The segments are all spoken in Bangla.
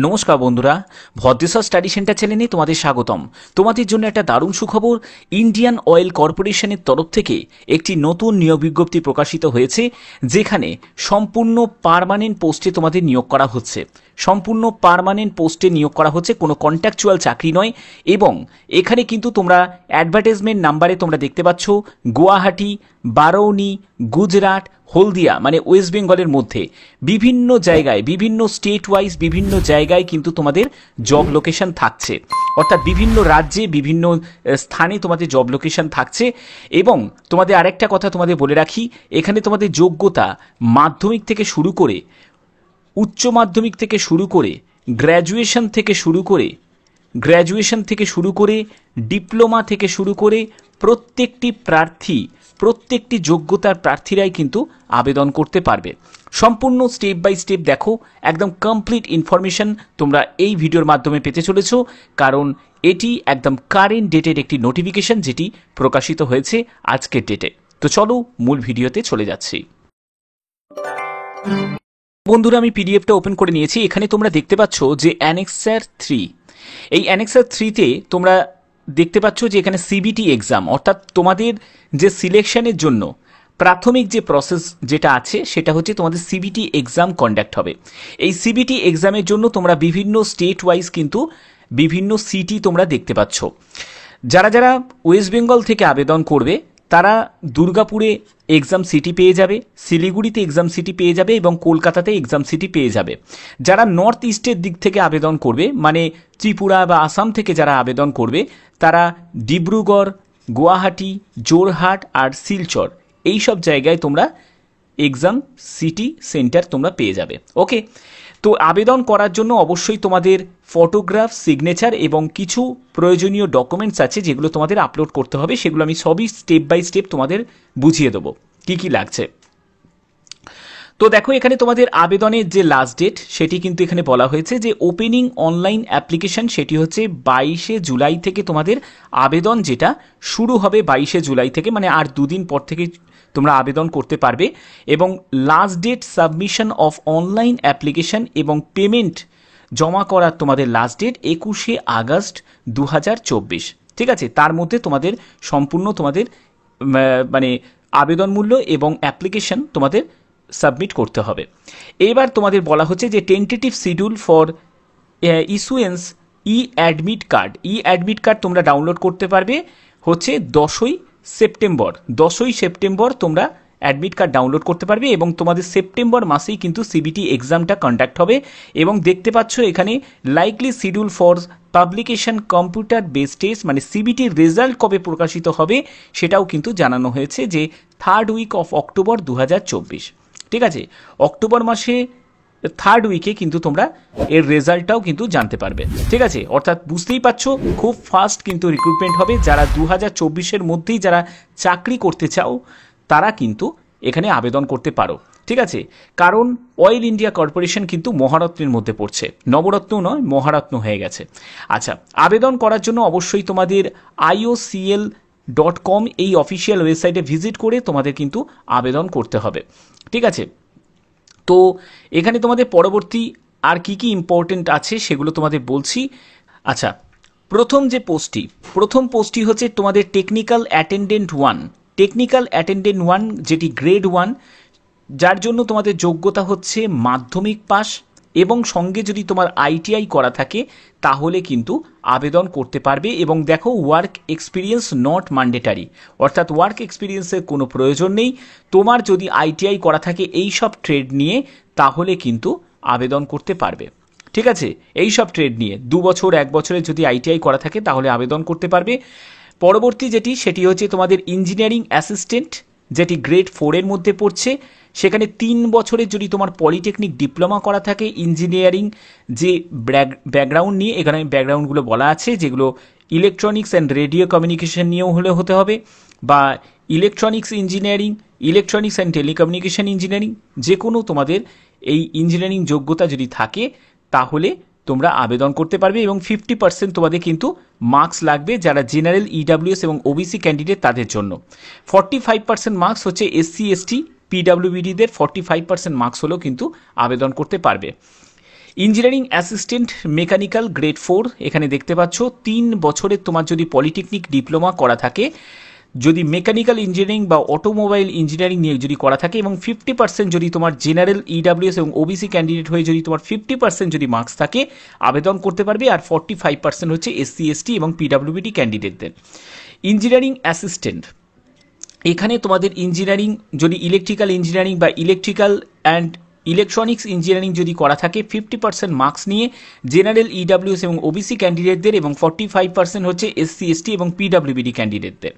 নমস্কার বন্ধুরা, ভদ্রেশ্বর স্টাডি সেন্টার চ্যানেলে তোমাদের স্বাগতম। তোমাদের জন্য একটা দারুণ সুখবর। ইন্ডিয়ান অয়েল কর্পোরেশনের তরফ থেকে একটি নতুন নিয়োগ বিজ্ঞপ্তি প্রকাশিত হয়েছে, যেখানে সম্পূর্ণ পার্মানেন্ট পোস্টে তোমাদের নিয়োগ করা হচ্ছে। সম্পূর্ণ পার্মানেন্ট পোস্টে নিয়োগ করা হচ্ছে, কোনো কন্ট্রাকচুয়াল চাকরি নয়। এবং এখানে কিন্তু তোমরা অ্যাডভার্টাইজমেন্ট নাম্বারে তোমরা দেখতে পাচ্ছ গুয়াহাটি, বারৌনি, গুজরাট, হলদিয়া মানে ওয়েস্ট বেঙ্গলের মধ্যে বিভিন্ন জায়গায়, বিভিন্ন স্টেট ওয়াইজ বিভিন্ন জায়গায় কিন্তু তোমাদের জব লোকেশন থাকছে। অর্থাৎ বিভিন্ন রাজ্যে বিভিন্ন স্থানে তোমাদের জব লোকেশন থাকছে। এবং তোমাদের আরেকটা কথা তোমাদের বলে রাখি, এখানে তোমাদের যোগ্যতা মাধ্যমিক থেকে শুরু করে, উচ্চ মাধ্যমিক থেকে শুরু করে, গ্র্যাজুয়েশন থেকে শুরু করে ডিপ্লোমা থেকে শুরু করে প্রত্যেকটি যোগ্যতার প্রার্থীরাই কিন্তু আবেদন করতে পারবে। সম্পূর্ণ স্টেপ বাই স্টেপ দেখো, একদম কমপ্লিট ইনফরমেশন তোমরা এই ভিডিওর মাধ্যমে পেতে চলেছো, কারণ এটি একদম কারেন্ট ডেটের একটি নোটিফিকেশন, যেটি প্রকাশিত হয়েছে আজকের ডেটে। তো চলো মূল ভিডিওতে চলে যাচ্ছি। বন্ধুরা, আমি পিডিএফটা ওপেন করে নিয়েছি। এখানে তোমরা দেখতে পাচ্ছ যে অ্যানেক্সার 3, এই অ্যানেক্সার 3তে তোমরা দেখতে পাচ্ছ যে এখানে সিবিটি এক্সাম, অর্থাৎ তোমাদের যে সিলেকশনের জন্য প্রাথমিক যে প্রসেস যেটা আছে সেটা হচ্ছে তোমাদের সিবিটি এক্সাম কন্ডাক্ট হবে। এই সিবিটি এক্সামের জন্য তোমরা বিভিন্ন স্টেট ওয়াইজ কিন্তু বিভিন্ন সিটি তোমরা দেখতে পাচ্ছ। যারা যারা ওয়েস্ট বেঙ্গল থেকে আবেদন করবে তারা দুর্গাপুরে এক্সাম সিটি পেয়ে যাবে, শিলিগুড়িতে এক্সাম সিটি পেয়ে যাবে এবং কলকাতাতে এক্সাম সিটি পেয়ে যাবে। যারা নর্থ ইস্টের দিক থেকে আবেদন করবে, মানে ত্রিপুরা বা আসাম থেকে যারা আবেদন করবে, তারা ডিব্রুগড়, গুয়াহাটি, জোরহাট আর শিলচর এই সব জায়গায় তোমরা এক্সাম সিটি সেন্টার তোমরা পেয়ে যাবে। ওকে, তো আবেদন করার জন্য অবশ্যই তোমাদের ফটোগ্রাফ, সিগনেচার এবং কিছু প্রয়োজনীয় ডকুমেন্টস আছে যেগুলো তোমাদের আপলোড করতে হবে। সেগুলো আমি সবই স্টেপ বাই স্টেপ তোমাদের বুঝিয়ে দেবো কি কি লাগছে। তো দেখো, এখানে তোমাদের আবেদনের যে লাস্ট ডেট সেটি কিন্তু এখানে বলা হয়েছে যে ওপেনিং অনলাইন অ্যাপ্লিকেশন, সেটি হচ্ছে 22শে জুলাই থেকে তোমাদের আবেদন যেটা শুরু হবে। 22শে জুলাই থেকে, মানে আর দুদিন পর থেকে তোমরা আবেদন করতে পারবে। এবং last date submission of online application এবং পেমেন্ট জমা করার তোমাদের লাস্ট ডেট 21শে আগস্ট 2024। ঠিক আছে, তার মধ্যে তোমাদের সম্পূর্ণ তোমাদের মানে আবেদন মূল্য এবং অ্যাপ্লিকেশন তোমাদের সাবমিট করতে হবে। এবার তোমাদের বলা হচ্ছে যে tentative schedule for issuance e admit card তোমরা ডাউনলোড করতে পারবে হচ্ছে 10ই সেপ্টেম্বর তোমরা অ্যাডমিট কার্ড ডাউনলোড করতে পারবে। এবং তোমাদের সেপ্টেম্বর মাসেই কিন্তু সিবিটি এক্সামটা কন্ডাক্ট হবে। এবং দেখতে পাচ্ছ এখানে likely schedule for publication computer based test, মানে সিবিটির রেজাল্ট কবে প্রকাশিত হবে সেটাও কিন্তু জানানো হয়েছে যে 3rd উইক অফ অক্টোবর 2024। ঠিক আছে, অক্টোবর মাসে 3rd উইকে কিন্তু তোমরা এর রেজাল্টটাও কিন্তু জানতে পারবে। ঠিক আছে, অর্থাৎ বুঝতেই পারছো খুব ফাস্ট কিন্তু রিক্রুটমেন্ট হবে। যারা 2024-এর মধ্যেই যারা চাকরি করতে চাও তারা কিন্তু এখানে আবেদন করতে পারো। ঠিক আছে, কারণ অয়েল ইন্ডিয়া কর্পোরেশন কিন্তু মহারত্নের মধ্যে পড়ছে, নবরত্ন নয়, মহারত্ন হয়ে গেছে। আচ্ছা, আবেদন করার জন্য অবশ্যই তোমাদের iocl.com এই অফিসিয়াল ওয়েবসাইটে ভিজিট করে তোমাদের কিন্তু আবেদন করতে হবে। ঠিক আছে, তো এখানে তোমাদের পরবর্তী আর কি কি ইম্পর্টেন্ট আছে সেগুলো তোমাদের বলছি। আচ্ছা, প্রথম পোস্টটি হচ্ছে তোমাদের টেকনিক্যাল অ্যাটেন্ডেন্ট 1, যেটি গ্রেড 1, যার জন্য তোমাদের যোগ্যতা হচ্ছে মাধ্যমিক পাস এবং সঙ্গে যদি তোমার আইটিআই করা থাকে তাহলে কিন্তু আবেদন করতে পারবে। এবং দেখো, ওয়ার্ক এক্সপিরিয়েন্স নট ম্যান্ডেটারি, অর্থাৎ ওয়ার্ক এক্সপিরিয়েন্সের কোনো প্রয়োজন নেই। তোমার যদি আইটিআই করা থাকে এই সব ট্রেড নিয়ে তাহলে কিন্তু আবেদন করতে পারবে। ঠিক আছে, এই সব ট্রেড নিয়ে 2 বছর 1 বছরের যদি আইটিআই করা থাকে তাহলে আবেদন করতে পারবে। পরবর্তী সেটি হচ্ছে তোমাদের ইঞ্জিনিয়ারিং অ্যাসিস্ট্যান্ট, যেটি গ্রেড 4-এর মধ্যে পড়ছে। সেখানে 3 বছরের যদি তোমার পলিটেকনিক ডিপ্লোমা করা থাকে ইঞ্জিনিয়ারিং যে ব্যাকগ্রাউন্ড নিয়ে, এখানে ব্যাকগ্রাউন্ডগুলো বলা আছে যেগুলো ইলেকট্রনিক্স অ্যান্ড রেডিও কমিউনিকেশন নিয়েও হতে হবে, বা ইলেকট্রনিক্স অ্যান্ড টেলিকমিউনিকেশন ইঞ্জিনিয়ারিং, যে কোনো তোমাদের এই ইঞ্জিনিয়ারিং যোগ্যতা যদি থাকে তাহলে তোমরা আবেদন করতে পারবে। এবং 50% তোমাদের কিন্তু মার্কস লাগবে যারা জেনারেল, ইডাব্লিউএস এবং ওবিসি ক্যান্ডিডেট তাদের জন্য। 45% মার্কস হচ্ছে এসসি, এসটি, পিডাব্লিউবিডিদের 45% মার্কস হলেও কিন্তু আবেদন করতে পারবে। ইঞ্জিনিয়ারিং অ্যাসিস্ট্যান্ট মেকানিক্যাল গ্রেড 4 এখানে দেখতে পাচ্ছ 3 বছরের তোমার যদি পলিটেকনিক ডিপ্লোমা করা থাকে, যদি মেকানিক্যাল ইঞ্জিনিয়ারিং বা অটোমোবাইল ইঞ্জিনিয়ারিং নিয়ে যদি করা থাকে এবং 50% যদি তোমার জেনারেল ইডাব্লিউএস এবং ওবিসি ক্যান্ডিডেট হয়ে যদি তোমার 50% যদি মার্কস থাকে আবেদন করতে পারবে, আর 45% হচ্ছে এসসি এসটি এবং পিডাব্লিউবিডি ক্যান্ডিডেটদের। ইঞ্জিনিয়ারিং অ্যাসিস্ট্যান্ট এখানে তোমাদের ইঞ্জিনিয়ারিং যদি ইলেকট্রিক্যাল ইঞ্জিনিয়ারিং বা ইলেকট্রিক্যাল অ্যান্ড ইলেকট্রনিক্স ইঞ্জিনিয়ারিং যদি করা থাকে 50% মার্কস নিয়ে জেনারেল ইডাব্লিউএস এবং ওবিসি ক্যান্ডিডেটদের এবং 45% হচ্ছে এসসি এসটি এবং পিডাব্লিউবিডি ক্যান্ডিডেটদের।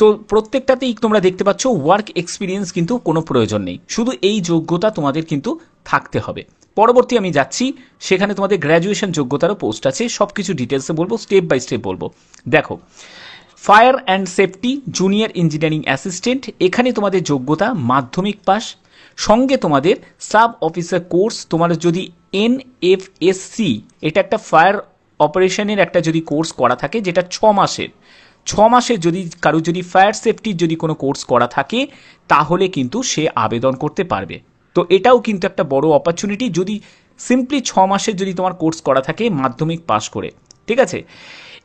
তো প্রত্যেকটাতেই তোমরা দেখতে পাচ্ছ ওয়ার্ক এক্সপিরিয়েন্স কিন্তু কোনো প্রয়োজন নেই, শুধু এই যোগ্যতা তোমাদের কিন্তু থাকতে হবে। পরবর্তী আমি যাচ্ছি, সেখানে তোমাদের গ্র্যাজুয়েশন যোগ্যতারও পোস্ট আছে, সব কিছু ডিটেলসে বলবো, স্টেপ বাই স্টেপ বলবো। দেখো, fire and safety junior engineering assistant, এখানে তোমাদের যোগ্যতা মাধ্যমিক পাস, সঙ্গে তোমাদের সাব অফিসার কোর্স, তোমার যদি এনএফএসসি এটা একটা ফায়ার অপারেশনের একটা যদি কোর্স করা থাকে যেটা 6 মাসের যদি কারো যদি ফায়ার সেফটির যদি কোনো কোর্স করা থাকে তাহলে কিন্তু সে আবেদন করতে পারবে। তো এটাও কিন্তু একটা বড় অপরচুনিটি যদি সিম্পলি 6 মাসের যদি তোমার কোর্স করা থাকে মাধ্যমিক পাস করে, ঠিক আছে।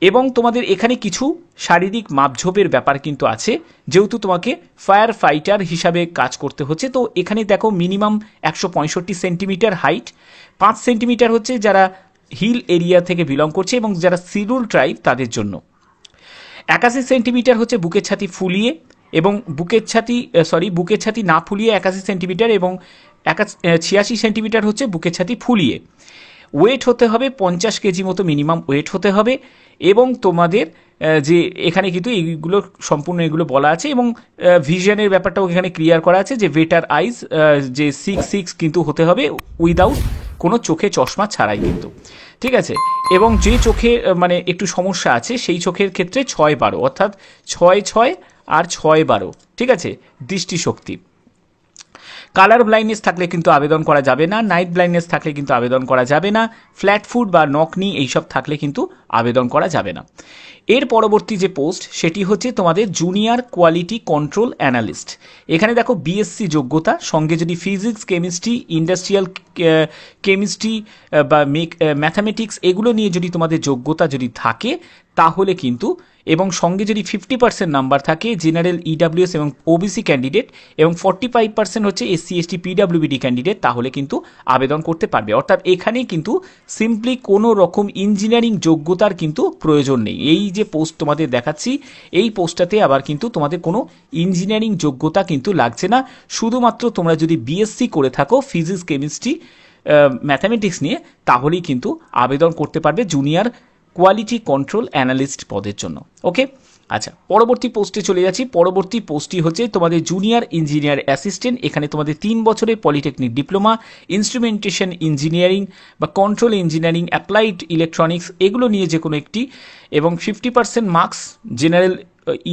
এবং তোমাদের এখানে কিছু শারীরিক মাপঝোপের ব্যাপার কিন্তু আছে, যেহেতু তোমাকে ফায়ার ফাইটার হিসাবে কাজ করতে হচ্ছে। তো এখানে দেখো মিনিমাম 165 সেন্টিমিটার হাইট, 5 সেন্টিমিটার হচ্ছে যারা হিল এরিয়া থেকে বিলং করছে এবং যারা শিডিউল ট্রাইব তাদের জন্য, 81 সেন্টিমিটার হচ্ছে বুকের ছাতি ফুলিয়ে এবং বুকের ছাতি না ফুলিয়ে 81 সেন্টিমিটার এবং 86 সেন্টিমিটার হচ্ছে বুকের ছাতি ফুলিয়ে। ওয়েট হতে হবে 50 কেজি মতো মিনিমাম ওয়েট হতে হবে। এবং তোমাদের যে এখানে কিন্তু এইগুলো সম্পূর্ণ এগুলো বলা আছে এবং ভিশনের ব্যাপারটাও এখানে ক্লিয়ার করা আছে যে বেটার আইজ যে 6 কিন্তু হতে হবে উইদাউট কোনো চোখে চশমা ছাড়াই কিন্তু, ঠিক আছে। এবং যে চোখে মানে একটু সমস্যা আছে সেই চোখের ক্ষেত্রে 6-12 অর্থাৎ 6-6 আর 6-12, ঠিক আছে, দৃষ্টিশক্তি। কালার ব্লাইন্ডনেস থাকলে কিন্তু আবেদন করা যাবে না, নাইট ব্লাইন্ডনেস থাকলে কিন্তু আবেদন করা যাবে না, ফ্ল্যাট ফুট বা নকনি এইসব থাকলে কিন্তু আবেদন করা যাবে না। এর পরবর্তী যে পোস্ট সেটি হচ্ছে তোমাদের জুনিয়র কোয়ালিটি কন্ট্রোল অ্যানালিস্ট। এখানে দেখো বিএসসি যোগ্যতা, সঙ্গে যদি ফিজিক্স, কেমিস্ট্রি, ইন্ডাস্ট্রিয়াল কেমিস্ট্রি বা ম্যাথামেটিক্স এগুলো নিয়ে যদি তোমাদের যোগ্যতা যদি থাকে তাহলে কিন্তু, এবং সঙ্গে যদি 50% নাম্বার থাকে জেনারেল ইডাব্লিউএস এবং ওবিসি ক্যান্ডিডেট এবং 45% হচ্ছে এসসি এসটি পিডাব্লিউবিডি ক্যান্ডিডেট, তাহলে কিন্তু আবেদন করতে পারবে। অর্থাৎ এখানেই কিন্তু সিম্পলি কোনো রকম ইঞ্জিনিয়ারিং যোগ্যতার কিন্তু প্রয়োজন নেই। এই যে পোস্ট তোমাদের দেখাচ্ছি এই পোস্টটাতে আবার কিন্তু তোমাদের কোনো ইঞ্জিনিয়ারিং যোগ্যতা কিন্তু লাগছে না, শুধুমাত্র তোমরা যদি বিএসসি করে থাকো ফিজিক্স, কেমিস্ট্রি, ম্যাথামেটিক্স নিয়ে তাহলেই কিন্তু আবেদন করতে পারবে জুনিয়র কোয়ালিটি কন্ট্রোল অ্যানালিস্ট পদের জন্য। ওকে, আচ্ছা, পরবর্তী পোস্টে চলে যাচ্ছি। পরবর্তী পোস্টটি হচ্ছে তোমাদের জুনিয়র ইঞ্জিনিয়ার অ্যাসিস্ট্যান্ট। এখানে তোমাদের 3 বছরের পলিটেকনিক ডিপ্লোমা, ইনস্ট্রুমেন্টেশন ইঞ্জিনিয়ারিং বা কন্ট্রোল ইঞ্জিনিয়ারিং, অ্যাপ্লাইড ইলেকট্রনিক্স এগুলো নিয়ে যে কোনো একটি, এবং 50% মার্কস জেনারেল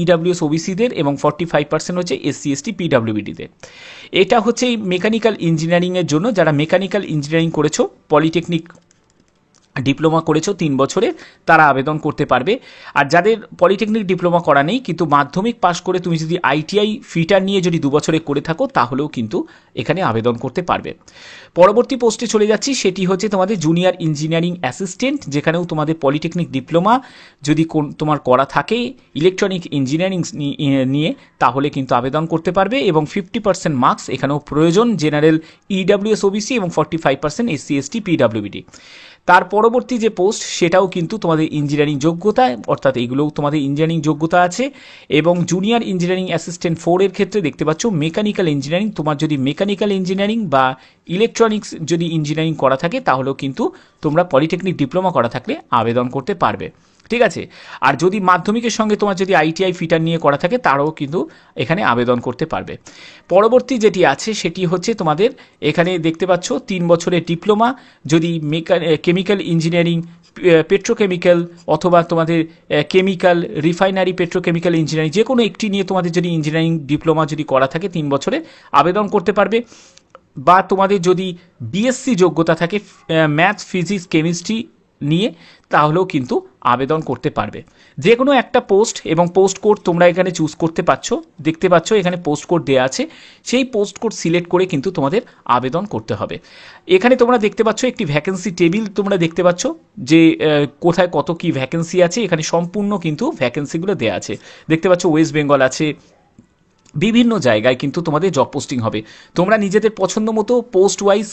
ইডাব্লিউএস ওবিসিদের এবং 45% হচ্ছে এসসি এসটি পিডাব্লিউবিডিদের। এটা হচ্ছে মেকানিক্যাল ইঞ্জিনিয়ারিংয়ের জন্য, যারা মেকানিক্যাল ইঞ্জিনিয়ারিং করেছো, পলিটেকনিক ডিপ্লোমা করেছো 3 বছরে, তারা আবেদন করতে পারবে। আর যাদের পলিটেকনিক ডিপ্লোমা করা নেই কিন্তু মাধ্যমিক পাশ করে তুমি যদি আইটিআই ফিটার নিয়ে যদি 2 বছরে করে থাকো তাহলেও কিন্তু এখানে আবেদন করতে পারবে। পরবর্তী পোস্টে চলে যাচ্ছি, সেটি হচ্ছে তোমাদের জুনিয়র ইঞ্জিনিয়ারিং অ্যাসিস্ট্যান্ট, যেখানেও তোমাদের পলিটেকনিক ডিপ্লোমা যদি তোমার করা থাকে ইলেকট্রনিক ইঞ্জিনিয়ারিং নিয়ে তাহলে কিন্তু আবেদন করতে পারবে এবং 50% মার্কস এখানেও প্রয়োজন জেনারেল ইডাব্লিউএস ওবিসি এবং 45% এসসি এসটি পিডাব্লিউবিডি। তার পরবর্তী যে পোস্ট সেটাও কিন্তু তোমাদের ইঞ্জিনিয়ারিং যোগ্যতা, অর্থাৎ এইগুলোও তোমাদের ইঞ্জিনিয়ারিং যোগ্যতা আছে। এবং জুনিয়র ইঞ্জিনিয়ারিং অ্যাসিস্ট্যান্ট 4 এর ক্ষেত্রে দেখতে পাচ্ছ মেকানিক্যাল ইঞ্জিনিয়ারিং, তোমার যদি মেকানিক্যাল ইঞ্জিনিয়ারিং বা ইলেকট্রনিক্স যদি ইঞ্জিনিয়ারিং করা থাকে তাহলেও কিন্তু তোমরা পলিটেকনিক ডিপ্লোমা করা থাকলে আবেদন করতে পারবে, ঠিক আছে। আর যদি মাধ্যমিকের সঙ্গে তোমার যদি আইটিআই ফিটার নিয়ে করা থাকে তারাও কিন্তু এখানে আবেদন করতে পারবে। পরবর্তী যেটি আছে সেটি হচ্ছে তোমাদের এখানে দেখতে পাচ্ছ 3 বছরের ডিপ্লোমা, যদি কেমিক্যাল ইঞ্জিনিয়ারিং, পেট্রোকেমিক্যাল অথবা তোমাদের কেমিক্যাল রিফাইনারি পেট্রোকেমিক্যাল ইঞ্জিনিয়ারিং যে কোনো একটি নিয়ে তোমাদের যদি ইঞ্জিনিয়ারিং ডিপ্লোমা যদি করা থাকে 3 বছরে আবেদন করতে পারবে। বা তোমাদের যদি বিএসসি যোগ্যতা থাকে ম্যাথ, ফিজিক্স, কেমিস্ট্রি নিয়ে তাহলেও কিন্তু আবেদন করতে পারবে। যে কোনো একটা পোস্ট এবং পোস্ট কোড তোমরা এখানে চুজ করতে পারছো, দেখতে পাচ্ছ এখানে পোস্ট কোড দেওয়া আছে, সেই পোস্ট কোড সিলেক্ট করে কিন্তু তোমাদের আবেদন করতে হবে। এখানে তোমরা দেখতে পাচ্ছ একটি ভ্যাকেন্সি টেবিল তোমরা দেখতে পাচ্ছ যে কোথায় কত কি ভ্যাকেন্সি আছে, এখানে সম্পূর্ণ কিন্তু ভ্যাকেন্সিগুলো দেওয়া আছে। দেখতে পাচ্ছ ওয়েস্ট বেঙ্গল আছে, বিভিন্ন জায়গায় কিন্তু তোমাদের জব পোস্টিং হবে। তোমরা নিজেদের পছন্দ মতো পোস্ট ওয়াইজ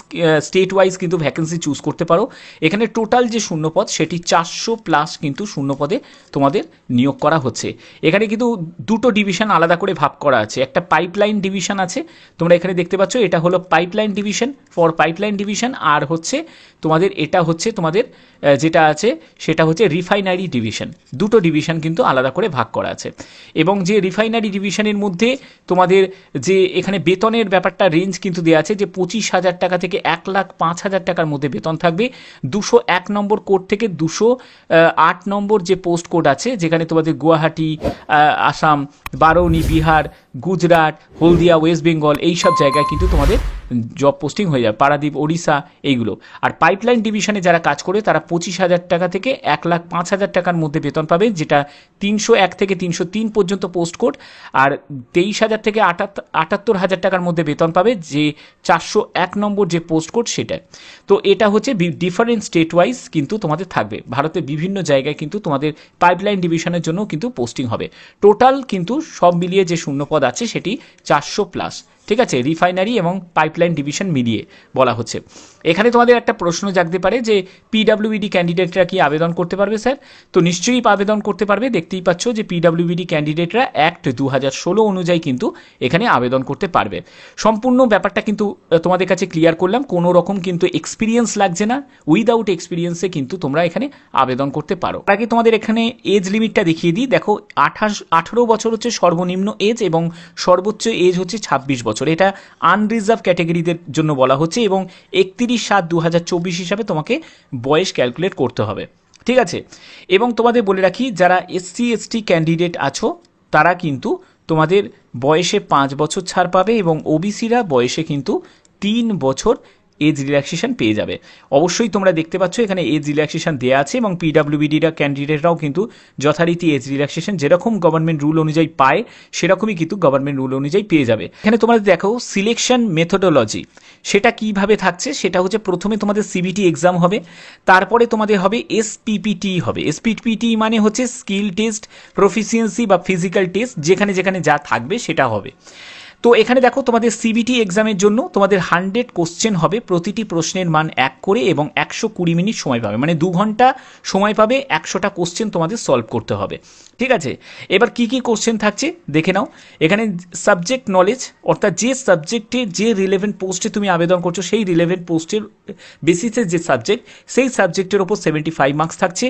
স্টেট ওয়াইজ কিন্তু ভ্যাকেন্সি চুজ করতে পারো। এখানে টোটাল যে শূন্যপদ সেটি 400+ কিন্তু শূন্যপদে তোমাদের নিয়োগ করা হচ্ছে। এখানে কিন্তু দুটো ডিভিশন আলাদা করে ভাগ করা আছে, একটা পাইপলাইন ডিভিশন আছে, তোমরা এখানে দেখতে পাচ্ছ এটা হলো pipeline division for pipeline division, আর হচ্ছে তোমাদের এটা হচ্ছে তোমাদের যেটা আছে সেটা হচ্ছে রিফাইনারি ডিভিশন। দুটো ডিভিশন কিন্তু আলাদা করে ভাগ করা আছে। এবং যে রিফাইনারি ডিভিশনের মধ্যে তোমাদের যে এখানে বেতনের ব্যাপারটা রেঞ্জ কিন্তু দেওয়া আছে যে 25,000 টাকা থেকে 1,05,000 টাকার মধ্যে বেতন থাকবে। 201 নম্বর কোড থেকে 208 নম্বর যে পোস্ট কোড আছে, যেখানে তোমাদের গুয়াহাটি, আসাম, বারৌনি, বিহার, গুজরাট, হলদিয়া, ওয়েস্ট বেঙ্গল, এইসব জায়গায় কিন্তু তোমাদের জব পোস্টিং হয়ে যাবে, পারাদ্বীপ, ওড়িশা, এইগুলো। আর পাইপলাইন ডিভিশনে যারা কাজ করে তারা 25,000 টাকা থেকে 1,05,000 টাকার মধ্যে বেতন পাবে, যেটা 301 থেকে 303 পর্যন্ত পোস্ট কোড। আর 23,000 থেকে 78,000 টাকার মধ্যে বেতন পাবে, যে 401 নম্বর যে পোস্ট কোড সেটা। তো এটা হচ্ছে ডিফারেন্ট স্টেট ওয়াইজ কিন্তু তোমাদের থাকবে, ভারতের বিভিন্ন জায়গায় কিন্তু তোমাদের পাইপলাইন ডিভিশনের জন্য কিন্তু পোস্টিং হবে। টোটাল কিন্তু সব মিলিয়ে যে শূন্যপদ আছে সেটি 400+, ঠিক আছে, রিফাইনারি এবং পাইপলাইন ডিভিশন মিলিয়ে বলা হচ্ছে। এখানে তোমাদের একটা প্রশ্ন জাগতে পারে যে পিডাব্লিউবিডি ক্যান্ডিডেটরা কি আবেদন করতে পারবে স্যার? তো নিশ্চয়ই আবেদন করতে পারবে। দেখতেই পাচ্ছ যে পিডাব্লিউবিডি ক্যান্ডিডেটরা অ্যাক্ট 2016 অনুযায়ী কিন্তু এখানে আবেদন করতে পারবে। সম্পূর্ণ ব্যাপারটা কিন্তু তোমাদের কাছে ক্লিয়ার করলাম, কোনো রকম কিন্তু এক্সপিরিয়েন্স লাগছে না, উইদাউট এক্সপিরিয়েন্সে কিন্তু তোমরা এখানে আবেদন করতে পারো। আগে তোমাদের এখানে এজ লিমিটটা দেখিয়ে দিই। দেখো 18 বছর হচ্ছে সর্বনিম্ন এজ এবং সর্বোচ্চ এজ হচ্ছে 26 বছর। এটা আনরিজার্ভ ক্যাটাগরিদের জন্য বলা হচ্ছে এবং 31/7/2024 হিসাবে তোমাকে বয়স ক্যালকুলেট করতে হবে, ঠিক আছে। এবং তোমাদের বলে রাখি, যারা SC/ST ক্যান্ডিডেট আছো তারা কিন্তু তোমাদের বয়সে 5 বছর ছাড় পাবে এবং ওবিসিরা বয়সে কিন্তু 3 বছর এজ রিল্যাক্সেশন পেয়ে যাবে। অবশ্যই তোমরা দেখতে পাচ্ছ এখানে এজ রিল্যাক্সেশন দেওয়া আছে এবং পিডাব্লিউবিডিরা ক্যান্ডিডেটরাও কিন্তু যথারীতি এজ রিল্যাক্সেশন যেরকম গভর্নমেন্ট রুল অনুযায়ী পায় সেরকমই কিন্তু গভর্নমেন্ট রুল অনুযায়ী পেয়ে যাবে। এখানে তোমরা দেখো সিলেকশন মেথোডোলজি সেটা কিভাবে থাকছে, সেটা হচ্ছে প্রথমে তোমাদের সিবিটি এক্সাম হবে, তারপরে তোমাদের হবে SPPT হবে। SPPT মানে হচ্ছে স্কিল টেস্ট, প্রফিসিয়েন্সি বা ফিজিক্যাল টেস্ট, যেখানে যেখানে যা থাকবে সেটা হবে। তো এখানে দেখো তোমাদের সিবিটি এক্সামের জন্য তোমাদের 100 কোশ্চেন হবে, প্রতিটি প্রশ্নের মান 1 করে এবং 120 মিনিট সময় পাবে, মানে 2 ঘন্টা সময় পাবে 100টা কোশ্চেন তোমাদের সলভ করতে হবে, ঠিক আছে। এবার কি কি কোশ্চেন থাকছে দেখে নাও। এখানে সাবজেক্ট নলেজ, অর্থাৎ যে সাবজেক্টে যে রিলেভেন্ট পোস্টে তুমি আবেদন করছো সেই রিলেভেন্ট পোস্টের বেসিসে যে সাবজেক্ট সেই সাবজেক্টের ওপর 75 মার্কস থাকছে।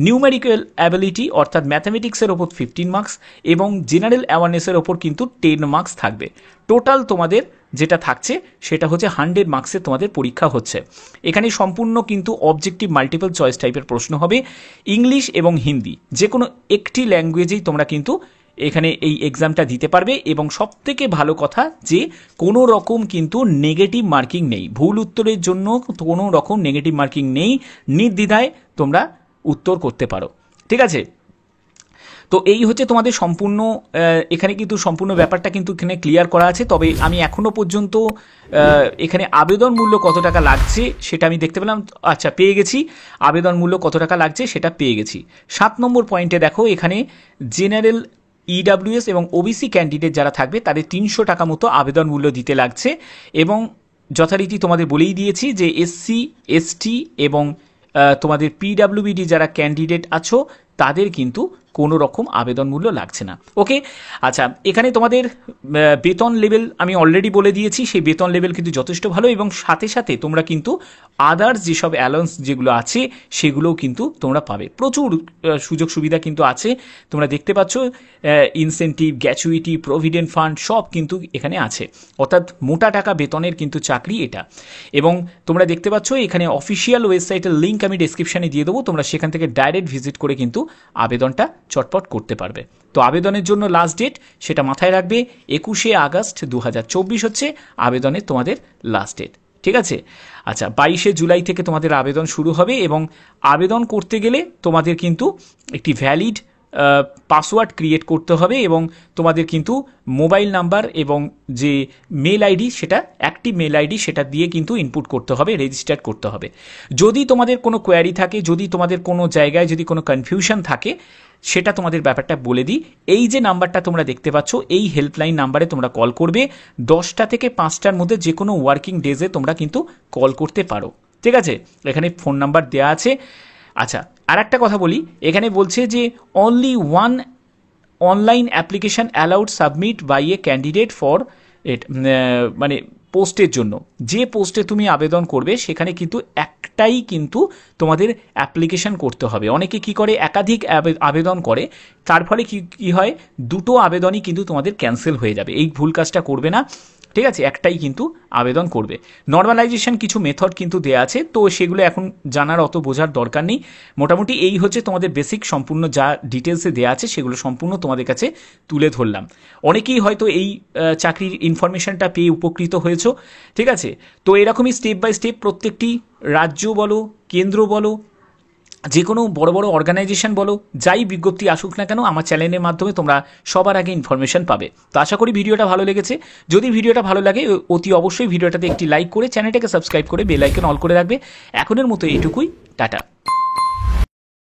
নিউমেরিক্যাল অ্যাবিলিটি অর্থাৎ ম্যাথামেটিক্সের ওপর 15 মার্কস এবং জেনারেল অ্যাওয়ারনেসের ওপর কিন্তু 10 মার্কস থাকবে। টোটাল তোমাদের যেটা থাকছে সেটা হচ্ছে 100 মার্কসের তোমাদের পরীক্ষা হচ্ছে। এখানে সম্পূর্ণ কিন্তু অবজেক্টিভ মাল্টিপল চয়েস টাইপের প্রশ্ন হবে। ইংলিশ এবং হিন্দি যে কোনো একটি ল্যাঙ্গুয়েজেই তোমরা কিন্তু এখানে এই এক্সামটা দিতে পারবে এবং সবথেকে ভালো কথা যে কোনো রকম কিন্তু নেগেটিভ মার্কিং নেই, ভুল উত্তরের জন্য কোনো রকম নেগেটিভ মার্কিং নেই, নির্দ্বিধায় তোমরা উত্তর করতে পারো, ঠিক আছে। তো এই হচ্ছে তোমাদের সম্পূর্ণ, এখানে কিন্তু সম্পূর্ণ ব্যাপারটা কিন্তু এখানে ক্লিয়ার করা আছে। তবে আমি এখনো পর্যন্ত এখানে আবেদন মূল্য কত টাকা লাগছে সেটা আমি দেখতে পেলাম, আচ্ছা পেয়ে গেছি, আবেদন মূল্য কত টাকা লাগছে সেটা পেয়ে গেছি। 7 নম্বর পয়েন্টে দেখো এখানে জেনারেল, EWS এবং ওবিসি ক্যান্ডিডেট যারা থাকবে তাদের 300 টাকা মতো আবেদন মূল্য দিতে লাগছে এবং যথারীতি তোমাদের বলেই দিয়েছি যে SC/ST এবং তোমাদের পিডাব্লিউবিডি যারা ক্যান্ডিডেট আছো তাদের কিন্তু কোনো রকম আবেদন মূল্য লাগছে না, ওকে। আচ্ছা, এখানে তোমাদের বেতন লেভেল আমি অলরেডি বলে দিয়েছি, সেই বেতন লেভেল কিন্তু যথেষ্ট ভালো এবং সাথে সাথে তোমরা কিন্তু আদার্স যেসব অ্যালাউন্স যেগুলো আছে সেগুলোও কিন্তু তোমরা পাবে। প্রচুর সুযোগ সুবিধা কিন্তু আছে, তোমরা দেখতে পাচ্ছ ইনসেন্টিভ, গ্র্যাচুইটি, প্রভিডেন্ট ফান্ড সব কিন্তু এখানে আছে, অর্থাৎ মোটা টাকা বেতনের কিন্তু চাকরি এটা। এবং তোমরা দেখতে পাচ্ছ এখানে অফিসিয়াল ওয়েবসাইটের লিঙ্ক আমি ডেসক্রিপশানে দিয়ে দেবো, তোমরা সেখান থেকে ডাইরেক্ট ভিজিট করে কিন্তু আবেদনটা চটপট করতে পারবে। তো আবেদনের জন্য লাস্ট ডেট সেটা মাথায় রাখবে, 21শে আগস্ট 2024 হচ্ছে আবেদনের তোমাদের লাস্ট ডেট। ঠিক আছে? আচ্ছা, 22শে জুলাই থেকে তোমাদের আবেদন শুরু হবে এবং আবেদন করতে গেলে তোমাদের কিন্তু একটি ভ্যালিড পাসওয়ার্ড ক্রিয়েট করতে হবে এবং তোমাদের কিন্তু মোবাইল নাম্বার এবং যে মেল আইডি, সেটা অ্যাক্টিভ মেল আইডি, সেটা দিয়ে কিন্তু ইনপুট করতে হবে, রেজিস্টার করতে হবে। যদি তোমাদের কোনো কোয়ারি থাকে, যদি তোমাদের কোনো জায়গায় যদি কোনো কনফিউশন থাকে, সেটা তোমাদের ব্যাপারটা বলে দিই। এই যে নাম্বারটা তোমরা দেখতে পাচ্ছ, এই হেল্পলাইন নাম্বারে তোমরা কল করবে। 10টা থেকে 5টার মধ্যে যে কোনো ওয়ার্কিং ডেজে তোমরা কিন্তু কল করতে পারো, ঠিক আছে? এখানে ফোন নাম্বার দেওয়া আছে। আচ্ছা, আর একটা কথা বলি, এখানে বলছে যে only one online application allowed submit by a candidate for it, মানে পোস্টের জন্য। যে পোস্টে তুমি আবেদন করবে সেখানে কিন্তু একটাই কিন্তু তোমাদের অ্যাপ্লিকেশন করতে হবে। অনেকে কি করে, একাধিক আবেদন করে, তার ফলে কি হয়, দুটো আবেদনই কিন্তু তোমাদের ক্যান্সেল হয়ে যাবে। এই ভুল কাজটা করবে না, ঠিক আছে? একটাই কিন্তু আবেদন করবে। নর্মালাইজেশন কিছু মেথড কিন্তু দেওয়া আছে, তো সেগুলো এখন জানার অত বোঝার দরকার নেই। মোটামুটি এই হচ্ছে তোমাদের বেসিক সম্পূর্ণ যা ডিটেলসে দেওয়া আছে সেগুলো সম্পূর্ণ তোমাদের কাছে তুলে ধরলাম। অনেকেই হয়তো এই চাকরির ইনফরমেশনটা পেয়ে উপকৃত হয়েছো, ঠিক আছে? তো এরকমই স্টেপ বাই স্টেপ প্রত্যেকটি রাজ্য বলো, কেন্দ্র বলো, যে কোনো বড় বড় অর্গানাইজেশন বলো, যাই বিজ্ঞপ্তি আসুক না কেন, আমার চ্যানেলের মাধ্যমে তোমরা সবার আগে ইনফরমেশন পাবে। তো আশা করি ভিডিওটা ভালো লেগেছে। যদি ভিডিওটা ভালো লাগে অতি অবশ্যই ভিডিওটাতে একটি লাইক করে চ্যানেলটাকে সাবস্ক্রাইব করে বেল আইকন অল করে রাখবে। এখনের মতো এইটুকুই, টাটা।